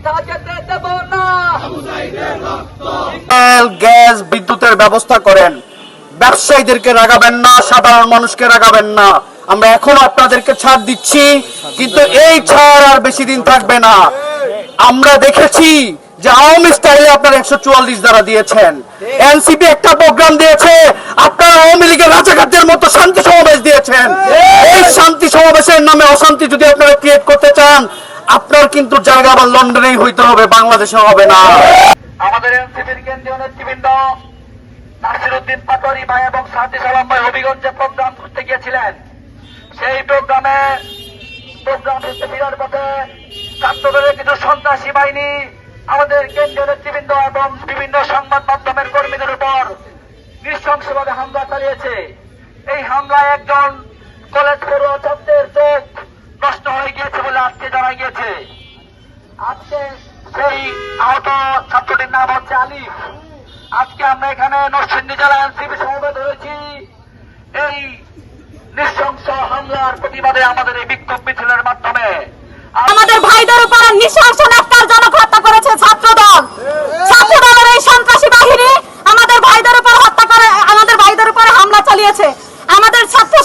বৃথা যেতে দেব না। গ্যাস বিদ্যুতের ব্যবস্থা করেন, ব্যবসায়ীদেরকে রাগাবেন না, সাধারণ মানুষকে রাগাবেন না। আমরা এখনো আপনাদেরকে ছাড় দিচ্ছি, কিন্তু এই ছাড় আর বেশি দিন থাকবে না। আমরা দেখেছি যে আওয়ামী স্টাইলে আপনারা 144 দ্বারা দিয়েছেন, এনসিপি একটা প্রোগ্রাম দিয়েছে, আপনারা আওয়ামী লীগের রাজাকারদের মতো শান্তি সমাবেশ দিয়েছেন। এই শান্তি সমাবেশের নামে অশান্তি যদি আপনারা ক্রিয়েট করতে চান, আপনার কিন্তু জায়গা আবার লন্ডনেই হইতে হবে, বাংলাদেশে হবে না। আমাদের এনসিপির কেন্দ্রীয় নেতৃবৃন্দ নাসিরউদ্দিন পাটোয়ারি ভাই এবং সাথী সালাম ভাই হবিগঞ্জে প্রোগ্রাম করতে গিয়েছিলেন। সেই প্রোগ্রাম করতে ফেরার পথে ছাত্রদের কিছু সন্ত্রাসী বাহিনী আমাদের কেন্দ্রীয় নেতৃবৃন্দ এবং বিভিন্ন সংবাদ মাধ্যমের কর্মীদের উপর নৃশংসভাবে হামলা চালিয়েছে। এই হামলায় একজন কলেজ পড়ুয়া ছাত্রের চোখ নষ্ট হয়ে গিয়েছে বলে আজকে জানা গিয়েছে। আজকে সেই আহত ছাত্রটির নাম হচ্ছে আলিফ। আজকে আমরা এখানে নরসিংদী জেলা এনসিপি সমাবেশ হয়েছি এই নৃশংস হামলার প্রতিবাদে আমাদের এই বিক্ষোভ মিছিলের মাধ্যমে। আমাদের ভাইদের উপর নৃশংস ন্যাক্কারজনক হত্যা করেছে ছাত্রদল। ছাত্রদলের এই সন্ত্রাসী বাহিনী আমাদের ভাইদের উপর হত্যা করে, আমাদের ভাইদের উপর হামলা চালিয়েছে। আমাদের ছাত্র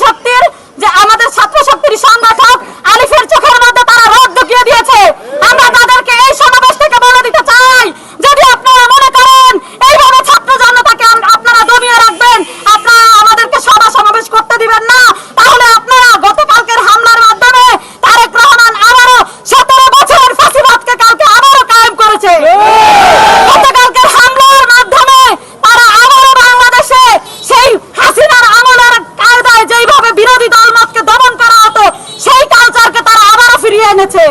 শক্তির সংগঠক আলিফের চোখের মধ্যে তারা রোদ ঢুকিয়ে দিয়েছে। আমরা তাদেরকে এই সমাবেশ থেকে বলে দিতে চাই, যদি আপনারা মনে করেন এইভাবে ছাত্র জনতাকে আপনারা দমিয়ে রাখবেন, আপনারা আমাদেরকে সমাবেশ করতে দিবেন না, তাহলে আপনারা গতকালকের হামলার মাধ্যমে তারেক রহমান আবারও 17 বছরের ফাঁসিবাদকে কালকে আবারও কায়েম করেছে। গতকালকের হামলার মাধ্যমে তারা আবারও বাংলাদেশে সেই হাসিনার আমলের কায়দায় যেইভাবে বিরোধী দলমতকে দমন করা হতো সেই কালচারকে তারা আবারও ফিরিয়ে এনেছে।